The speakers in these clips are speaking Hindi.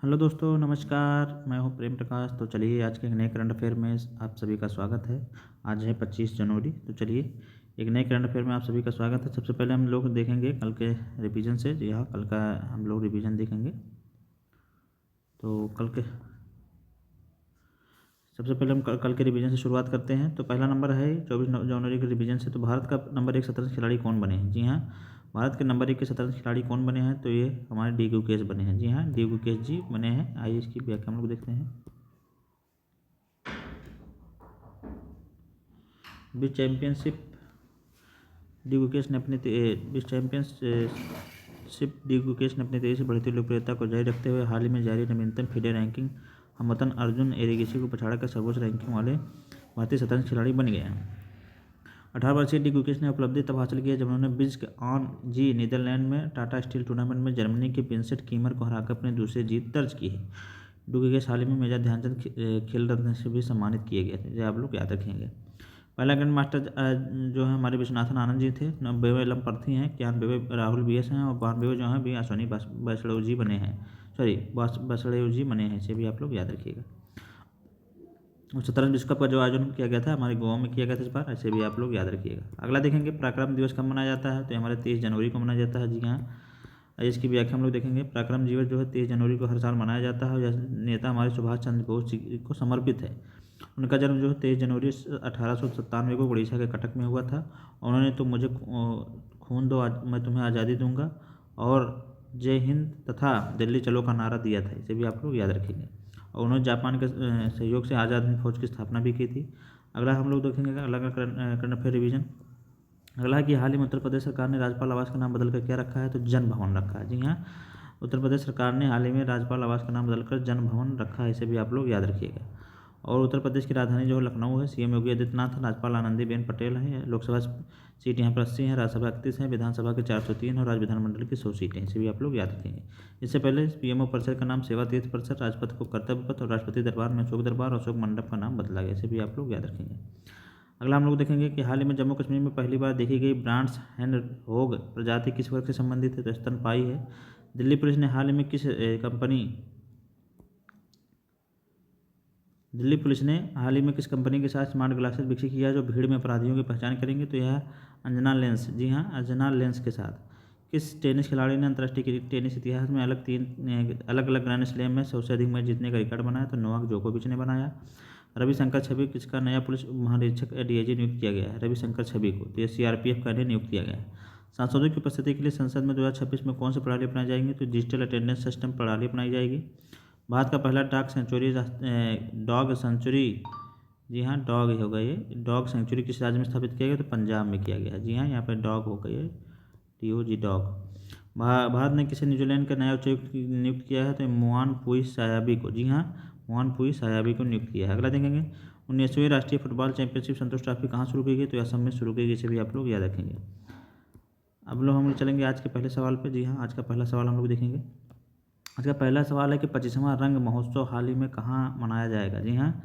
हेलो दोस्तों, नमस्कार। मैं हूं प्रेम प्रकाश। तो चलिए आज के एक नए करंट अफेयर में आप सभी का स्वागत है। आज है 25 जनवरी। तो चलिए एक नए करंट अफेयर में आप सभी का स्वागत है। सबसे पहले हम लोग देखेंगे कल के रिवीजन से। जी हाँ, कल का हम लोग रिवीजन देखेंगे। तो कल के सबसे पहले हम कल के रिवीजन से शुरुआत करते हैं। तो पहला नंबर है 24 जनवरी के रिवीजन से। तो भारत का नंबर 1 शतरंज खिलाड़ी कौन बने हैं? जी हाँ, भारत के नंबर 1 के शतरंज खिलाड़ी कौन बने हैं? तो ये हमारे डी गुकेश बने हैं। जी हाँ, डी गुकेश जी बने हैं। आइए इसकी व्याख्या हम लोग देखते हैं। विश्व चैंपियनशिप डी गुकेश ने अपनी विश्व चैंपियनशिप डी गुकेश ने अपनी तेजी से बढ़ती लोकप्रियता को जारी रखते हुए हाल ही में जारी नवीनतम फीडे रैंकिंग हमवतन अर्जुन एरिगेसी को पछाड़कर सर्वोच्च रैंकिंग वाले भारतीय शतरंज खिलाड़ी बन गए हैं। 18 वर्षीय डी गुकेश ने उपलब्धि तब हासिल की जब उन्होंने बिस्क ऑन जी नीदरलैंड में टाटा स्टील टूर्नामेंट में जर्मनी के विंसेंट कीमर को हराकर अपनी दूसरी जीत दर्ज की है। डी गुकेश हाल ही में मेजर ध्यानचंद खेल रत्न से भी सम्मानित किए गए थे, जो आप लोग याद रखेंगे। पहला ग्रैंड मास्टर जो है हमारे विश्वनाथन आनंद जी थे। 90वें लंपर्थी हैं। 91वें राहुल BS हैं और 92वें जो हैं भी अश्विनी बसड़ेव जी बने हैं। सॉरी, बसड़ेव जी बने हैं। इसे भी आप लोग याद रखिएगा। और शतरंज विश्व कप का जो आयोजन किया गया था हमारे गोवा में किया गया था इस बार। ऐसे भी आप लोग याद रखिएगा। अगला देखेंगे पराक्रम दिवस कब मनाया जाता है? तो हमारे 23 जनवरी को मनाया जाता है। जी हाँ, इसकी व्याख्या हम लोग देखेंगे। पराक्रम दिवस जो है 23 जनवरी को हर साल मनाया जाता है। यह नेता हमारे सुभाष चंद्र बोस जी को समर्पित है। उनका जन्म जो है 23 जनवरी 1897 को उड़ीसा के कटक में हुआ था। उन्होंने तो मुझे खून दो मैं तुम्हें आज़ादी दूंगा और जय हिंद तथा दिल्ली चलो का नारा दिया था। इसे भी आप लोग याद रखेंगे। और उन्होंने जापान के सहयोग से आज़ाद हिंद फौज की स्थापना भी की थी। अगला हम लोग देखेंगे अलग करंट अफेयर रिवीजन। अगला है कि हाल ही में उत्तर प्रदेश सरकार ने राज्यपाल आवास का नाम बदलकर क्या रखा है? तो जन भवन रखा है। जी हाँ, उत्तर प्रदेश सरकार ने हाल ही में राज्यपाल आवास का नाम बदलकर जन भवन रखा है। इसे भी आप लोग याद रखिएगा। और उत्तर प्रदेश की राजधानी जो है लखनऊ है। CM योगी आदित्यनाथ, राज्यपाल आनंदीबेन पटेल है। लोकसभा सीट यहाँ पर 80 है, राज्यसभा 31 है, विधानसभा के 403 और राज्य विधानमंडल की 100 सीटें। इसे भी आप लोग याद रखेंगे। इससे पहले PMO परिषद का नाम सेवा तीर्थ परिषद, राजपथ को कर्तव्य पथ और राष्ट्रपति दरबार में अशोक दरबार और अशोक मंडप का नाम बदला गया। इसे भी आप लोग याद रखेंगे। अगला हम लोग देखेंगे कि हाल ही में जम्मू कश्मीर में पहली बार देखी गई ब्रांड्स हैंड होग प्रजाति किस वर्ग से संबंधित है? तो स्तनपायी है। दिल्ली पुलिस ने हाल ही में किस कंपनी के साथ स्मार्ट ग्लासेस विकसित किया है जो भीड़ में अपराधियों की पहचान करेंगे? तो यह अंजना लेंस। जी हाँ, अंजना लेंस के साथ। किस टेनिस खिलाड़ी ने अंतर्राष्ट्रीय टेनिस इतिहास में अलग अलग ग्रैंड स्लैम में सबसे अधिक मैच जीतने का रिकॉर्ड बनाया? तो नोवाक जोकोविच ने बनाया। रविशंकर छवि किसका नया पुलिस महानिरीक्षक DIG नियुक्त किया गया है? रविशंकर छवि को। तो ये CRPF का इन्हें नियुक्त किया गया है। सांसदों की उपस्थिति के लिए संसद में 2026 में कौन सी प्रणाली अपनाई जाएगी? तो डिजिटल अटेंडेंस सिस्टम प्रणाली अपनाई जाएगी। भारत का पहला डॉग सेंचुरी। जी हाँ, डॉग ही होगा ये। डॉग सेंचुरी किस राज्य में स्थापित किया गया? तो पंजाब में किया गया। जी हाँ, यहाँ पर डॉग होगा ये, TOG डॉग। भारत ने किसे न्यूजीलैंड का नया उच्चायुक्त नियुक्त किया है? तो मुआन पुई सायाबी को। जी हाँ, मुआन पुई सायाबी को नियुक्त किया है। अगला देखेंगे 19वीं राष्ट्रीय फुटबॉल चैंपियनशिप संतोष ट्रॉफी कहाँ शुरू की गई? तो असम में शुरू की गई। इसे भी आप लोग याद रखेंगे। अब लोग हम लोग चलेंगे आज के पहले सवाल पे। जी हाँ, आज का पहला सवाल हम लोग देखेंगे। आज का पहला सवाल है कि 25वां रंग महोत्सव हाल ही में कहाँ मनाया जाएगा? जी हाँ,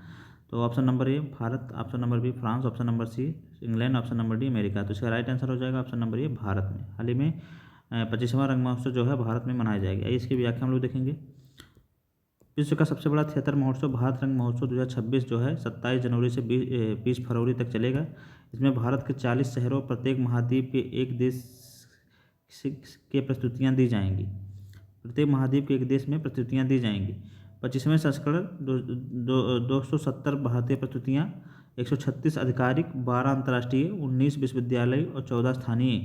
तो option number A Bharat, option number B France, option number C England, option number D America. तो इसका राइट आंसर हो जाएगा ऑप्शन नंबर A भारत में। हाल ही में 25वां रंग महोत्सव जो है भारत में मनाया जाएगा। इसकी व्याख्या हम लोग देखेंगे। विश्व का सबसे बड़ा थिएटर महोत्सव भारत रंग महोत्सव 2026 जो है 27 जनवरी से 20 फरवरी तक चलेगा। इसमें भारत के 40 शहरों प्रत्येक महाद्वीप के एक देश के प्रस्तुतियाँ दी जाएंगी। प्रत्येक महाद्वीप के एक देश में प्रस्तुतियाँ दी जाएंगी। 25वें संस्करण 270 भारतीय प्रस्तुतियाँ, 136 आधिकारिक, 12 अंतर्राष्ट्रीय, 19 विश्वविद्यालय और 14 स्थानीय,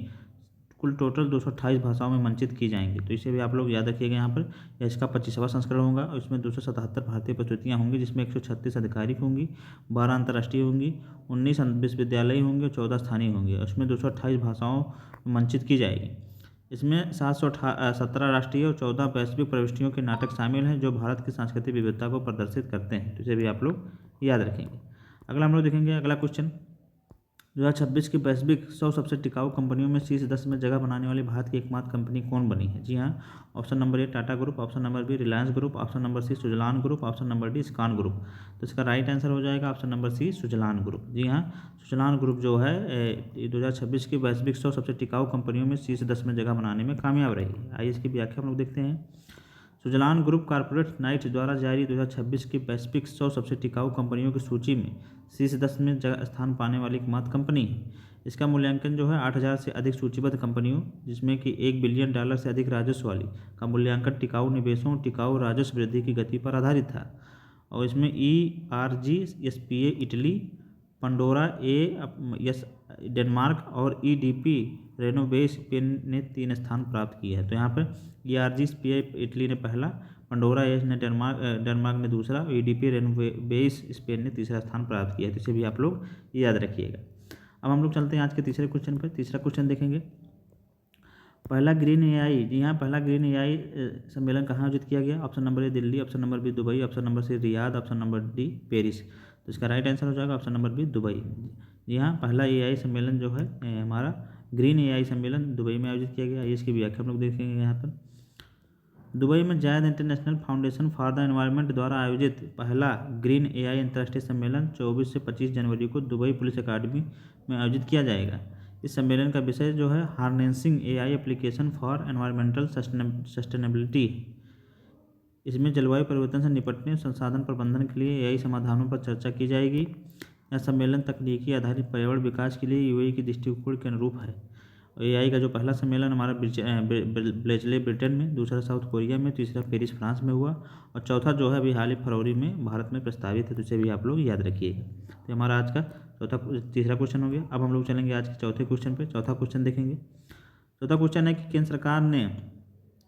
कुल टोटल 228 भाषाओं में मंचित की जाएंगी। तो इसे भी आप लोग याद रखिएगा। यहाँ पर यह इसका 25वां संस्करण होगा और इसमें 277 भारतीय प्रस्तुतियाँ होंगी, जिसमें 136 आधिकारिक होंगी, 12 अंतर्राष्ट्रीय होंगी, 19 विश्वविद्यालय होंगे, 14 स्थानीय होंगे। उसमें 228 भाषाओं में मंचित की जाएगी। इसमें 717 राष्ट्रीय और 14 वैश्विक प्रविष्टियों के नाटक शामिल हैं जो भारत की सांस्कृतिक विविधता को प्रदर्शित करते हैं। तो इसे भी आप लोग याद रखेंगे। अगला हम लोग देखेंगे अगला क्वेश्चन 2026 की वैश्विक 100 सबसे टिकाऊ कंपनियों में शीर्ष 10 में जगह बनाने वाली भारत की एकमात्र कंपनी कौन बनी है? जी हाँ, option number A Tata group, option number B Reliance group, option number C Suzlon group, option number D स्कान ग्रुप। तो इसका राइट आंसर हो जाएगा option number C Suzlon group. जी हाँ, सुजलान ग्रुप जो है 2026 की वैश्विक 100 सबसे टिकाऊ कंपनियों में शीर्ष 10 में जगह बनाने में कामयाब रही है। आइए इसकी व्याख्या हम लोग देखते हैं। स्विट्जरलैंड ग्रुप कॉर्पोरेट नाइट्स द्वारा जारी 2026 की पैसिफिक 100 सबसे टिकाऊ कंपनियों की सूची में शीर्ष 10 में स्थान पाने वाली एकमात्र कंपनी है। इसका मूल्यांकन जो है 8,000 से अधिक सूचीबद्ध कंपनियों, जिसमें कि $1 बिलियन से अधिक राजस्व वाली का मूल्यांकन टिकाऊ निवेशों, टिकाऊ राजस्व वृद्धि की गति पर आधारित था। और इसमें ERG SPA Italy, Pandora S Denmark और EDP रेनोवे स्पेन ने 3 स्थान प्राप्त किए हैं। तो यहाँ पर ERG SPA इटली ने पहला, पंडोरा एस ने डेनमार्क ने दूसरा और EDP रेनोवे स्पेन ने तीसरा स्थान प्राप्त किया है। तो इसे भी आप लोग याद रखिएगा। अब हम लोग चलते हैं आज के तीसरे क्वेश्चन पर। तीसरा क्वेश्चन देखेंगे, पहला ग्रीन AI, जी हाँ, पहला ग्रीन AI सम्मेलन कहाँ आयोजित किया गया? Option number A Delhi, option number B Dubai, option number C Riyadh, option number D Paris. तो इसका राइट आंसर हो जाएगा ऑप्शन नंबर बी दुबई। जी हाँ, पहला AI सम्मेलन जो है हमारा ग्रीन AI सम्मेलन दुबई में आयोजित किया गया। इसकी व्याख्या हम लोग देखेंगे यहाँ पर। दुबई में जायद international foundation for the environment द्वारा आयोजित पहला ग्रीन AI अंतर्राष्ट्रीय सम्मेलन 24 से 25 जनवरी को दुबई पुलिस अकादमी में आयोजित किया जाएगा। इस सम्मेलन का विषय जो है harnessing AI application for environmental sustainability. इसमें जलवायु परिवर्तन से निपटने और संसाधन प्रबंधन के लिए AI समाधानों पर चर्चा की जाएगी। यह सम्मेलन तकनीकी आधारित पर्यावरण विकास के लिए UAE की दृष्टिकोण के अनुरूप है। AI का जो पहला सम्मेलन हमारा ब्लेजले ब्रिटेन में, दूसरा साउथ कोरिया में, तीसरा पेरिस फ्रांस में हुआ और चौथा जो है अभी हाल ही फरवरी में भारत में प्रस्तावित है। तो इसे भी आप लोग याद रखिएगा। तो हमारा आज का तीसरा क्वेश्चन हो गया। अब हम लोग चलेंगे आज के चौथे क्वेश्चन पे। चौथा क्वेश्चन देखेंगे। चौथा क्वेश्चन है कि केंद्र सरकार ने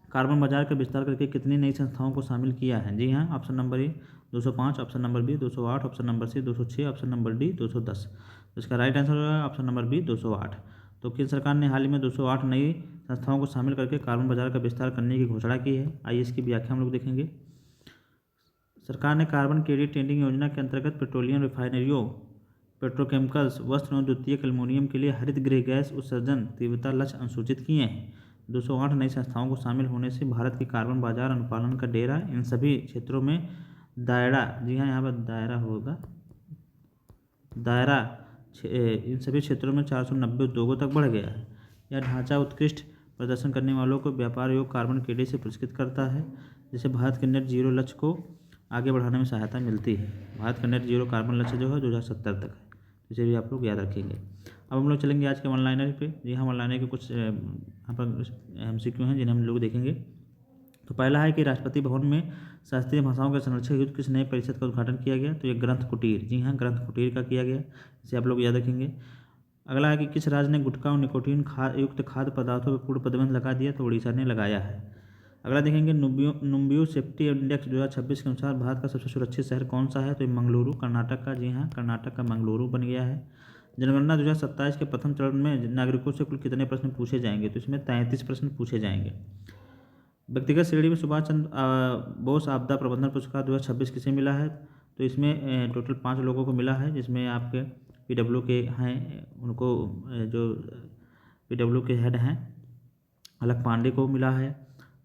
कार्बन बाजार का विस्तार करके कितनी नई संस्थाओं को शामिल किया है? जी हाँ, option number A 205, option number B 208, option number C 206, option number D 210। तो इसका राइट आंसर होगा ऑप्शन नंबर बी 208। तो केंद्र सरकार ने हाल ही में 208 नई संस्थाओं को शामिल करके कार्बन बाजार का विस्तार करने की घोषणा की है। आइए इसकी व्याख्या हम लोग देखेंगे। सरकार ने कार्बन क्रेडिट ट्रेडिंग योजना के अंतर्गत पेट्रोलियम रिफाइनरियों, पेट्रोकेमिकल्स, वस्त्र एवं द्वितीयक एल्युमिनियम के लिए हरित गृह गैस उत्सर्जन तीव्रता लक्ष्य अनुसूचित किए हैं। 208 नई संस्थाओं को शामिल होने से भारत के कार्बन बाजार अनुपालन का डेरा इन सभी क्षेत्रों में दायरा, जी हाँ यहाँ पर दायरा होगा, दायरा इन सभी क्षेत्रों में 490 उद्योगों तक बढ़ गया है। यह ढांचा उत्कृष्ट प्रदर्शन करने वालों को व्यापार योग कार्बन क्रेडिट से पुरस्कृत करता है, जिससे भारत के नेट जीरो लक्ष्य को आगे बढ़ाने में सहायता मिलती है। भारत का नेट जीरो कार्बन लक्ष्य जो है 2070 तक है। इसे भी आप लोग याद रखेंगे। अब हम लोग चलेंगे आज के वन लाइनर पे। जी हाँ, वन लाइनर के कुछ यहाँ पर MCQ हैं जिन्हें हम लोग देखेंगे। तो पहला है कि राष्ट्रपति भवन में शास्त्रीय भाषाओं के संरक्षण हेतु किस नए परिषद का उद्घाटन किया गया? तो ये ग्रंथ कुटीर, जी हाँ, ग्रंथ कुटीर का किया गया। इसे आप लोग याद रखेंगे। अगला है कि किस राज्य ने गुटखा और निकोटीन युक्त खाद्य पदार्थों पर पूर्ण प्रतिबंध लगा दिया? तो उड़ीसा ने लगाया है। अगला देखेंगे नुम्बियो सेफ्टी इंडेक्स 2026 के अनुसार भारत का सबसे सुरक्षित शहर कौन सा है? तो मंगलुरु, कर्नाटक का, जी हाँ, कर्नाटक का मंगलुरु बन गया है। जनगणना 2027 के प्रथम चरण में नागरिकों से कुल कितने प्रश्न पूछे जाएंगे? तो इसमें 33 प्रश्न पूछे जाएंगे। व्यक्तिगत श्रेणी में सुभाष चंद्र बोस आपदा प्रबंधन पुरस्कार 2026 किसे मिला है? तो इसमें टोटल 5 लोगों को मिला है, जिसमें आपके PW के हैं, उनको जो PW के हेड हैं अलक पांडे को मिला है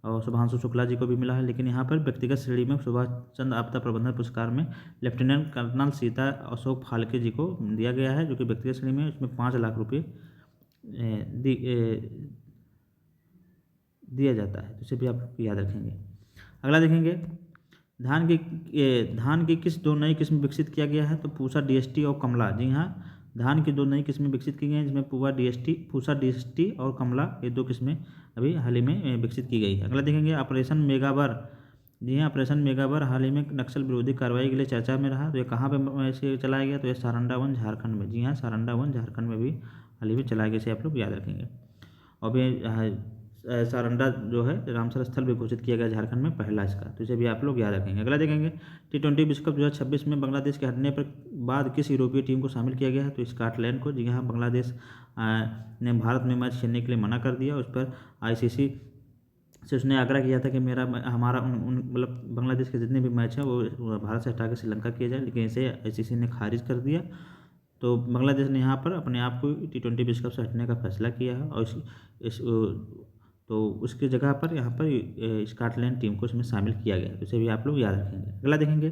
और शुभांशु शुक्ला जी को भी मिला है। लेकिन यहाँ पर व्यक्तिगत श्रेणी में सुभाष चंद्र आपदा प्रबंधन पुरस्कार में लेफ्टिनेंट कर्नल सीता अशोक फाल्के जी को दिया गया है, जो कि व्यक्तिगत श्रेणी में, इसमें 5 लाख रुपये दिया जाता है। तो इसे भी आप याद रखेंगे। अगला देखेंगे, धान की किस 2 नई किस्म विकसित किया गया है? तो पूसा DST और कमला, जी हाँ, धान की 2 नई किस्में विकसित की गई हैं, जिसमें पूसा DST और कमला, ये 2 किस्में अभी हाल ही में विकसित की गई है। अगला देखेंगे ऑपरेशन मेगाबर, जी हाँ, ऑपरेशन मेगाबर हाल ही में नक्सल विरोधी कार्रवाई के लिए चर्चा में रहा। तो ये कहाँ पे से चलाया गया? तो ये सारंडा वन झारखंड में, जी हाँ, सारंडा वन झारखंड में भी हाल ही में चलाया गया। इसे आप लोग याद रखेंगे। और भी सारंडा जो है रामसर स्थल भी घोषित किया गया झारखंड में पहला इसका। तो इसे भी आप लोग याद रखेंगे। अगला देखेंगे T20 विश्व कप 2026 में बांग्लादेश के हटने पर बाद किस यूरोपीय टीम को शामिल किया गया है? तो स्कॉटलैंड को, जी हाँ, बांग्लादेश ने भारत में मैच खेलने के लिए मना कर दिया। उस पर ICC से उसने आग्रह किया था कि हमारा मतलब बांग्लादेश के जितने भी मैच हैं वो भारत से हटा के श्रीलंका किए जाए, लेकिन इसे ICC ने खारिज कर दिया। तो बांग्लादेश ने यहाँ पर अपने आप को T20 विश्व कप से हटने का फैसला किया है और तो उसकी जगह पर यहाँ पर स्कॉटलैंड टीम को इसमें शामिल किया गया। तो इसे भी आप लोग याद रखेंगे। अगला देखेंगे,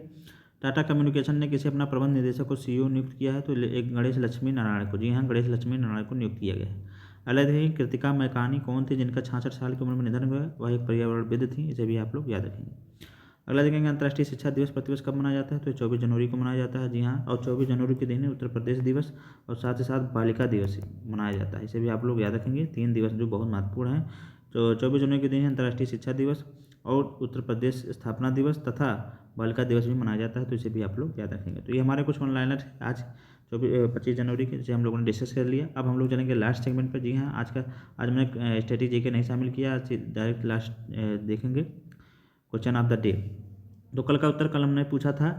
टाटा कम्युनिकेशन ने किसे अपना प्रबंध निदेशक को CEO नियुक्त किया है? तो एक गणेश लक्ष्मी नारायण को, जी हाँ, गणेश लक्ष्मी नारायण को नियुक्त किया गया है। अगला देखेंगे कृतिका मैकानी कौन थी जिनका 66 साल की उम्र में निधन हुआ? वह एक पर्यावरणविद थी, इसे भी आप लोग याद रखेंगे। अगला देखेंगे अंतर्राष्ट्रीय शिक्षा दिवस प्रतिवर्ष कब मनाया जाता है? तो 24 जनवरी को मनाया जाता है, जी हाँ। और 24 जनवरी के दिन उत्तर प्रदेश दिवस और साथ ही साथ बालिका दिवस मनाया जाता है, इसे भी आप लोग याद रखेंगे। 3 दिवस जो बहुत महत्वपूर्ण हैं। तो 24 जनवरी के दिन अंतर्राष्ट्रीय शिक्षा दिवस और उत्तर प्रदेश स्थापना दिवस तथा बालिका दिवस भी मनाया जाता है, तो इसे भी आप लोग याद रखेंगे। तो ये हमारे कुछ ऑनलाइनर आज 25 जनवरी के जिसे हम लोगों ने डिस्कस कर लिया। अब हम लोग चलेंगे लास्ट सेगमेंट पर। जी हाँ, आज मैंने स्ट्रेटेजी के नहीं शामिल किया, आज डायरेक्ट लास्ट देखेंगे क्वेश्चन ऑफ द डे। तो कल का उत्तर कल हमने पूछा था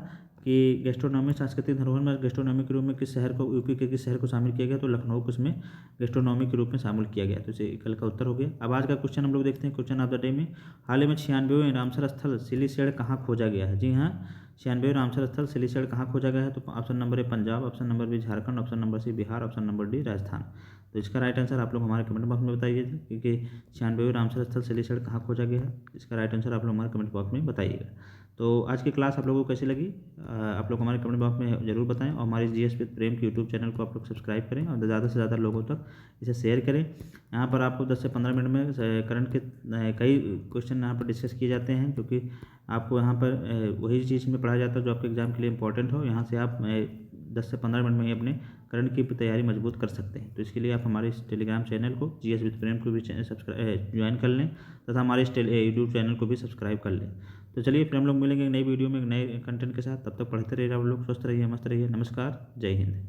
कि गैस्ट्रोनॉमी सांस्कृतिक धरोहर में गैस्ट्रोनॉमी के रूप में किस शहर को, यूपी के किस शहर को शामिल किया गया? तो लखनऊ को इसमें गैस्ट्रोनॉमी के रूप में शामिल किया गया, तो इसे कल का उत्तर हो गया। अब आज का क्वेश्चन हम लोग देखते हैं क्वेश्चन ऑफ द डे में। हाल ही में 96वें रामसर स्थल सिलीसेड कहाँ खोजा गया है? जी हाँ, 96वें रामसर स्थल सिलीसेड कहाँ खोजा गया है? तो option number A Punjab, option number B Jharkhand, option number C Bihar, option number D Rajasthan. तो इसका राइट आंसर आप लोग हमारे कमेंट बॉक्स में बताइएगा, क्योंकि 96वें रामसर स्थल सिलीसेड कहाँ खोजा गया है, इसका राइट आंसर आप लोग हमारे कमेंट बॉक्स में बताइएगा। तो आज की क्लास आप लोगों को कैसी लगी आप लोग हमारे कमेंट बॉक्स में ज़रूर बताएं, और हमारे जीएस विद प्रेम के यूट्यूब चैनल को आप लोग सब्सक्राइब करें और ज़्यादा से ज़्यादा लोगों तक इसे शेयर करें। यहाँ पर आपको 10 से 15 मिनट में करंट के कई क्वेश्चन यहाँ पर डिस्कस किए जाते हैं, क्योंकि आपको यहाँ पर वही चीज़ में पढ़ाया जाता है जो आपके एग्जाम के लिए इंपॉर्टेंट हो। यहाँ से आप 10 से 15 मिनट में ही अपने करंट की तैयारी मजबूत कर सकते हैं। तो इसके लिए आप हमारे इस टेलीग्राम चैनल को जीएस विद प्रेम को भी सब्सक्राइब ज्वाइन कर लें, तथा हमारे इस यूट्यूब चैनल को भी सब्सक्राइब कर लें। तो चलिए फिर हम लोग मिलेंगे एक नई वीडियो में एक नए कंटेंट के साथ। तब तक पढ़ते रहिए आप लोग, स्वस्थ रहिए, मस्त रहिए। नमस्कार, जय हिंद।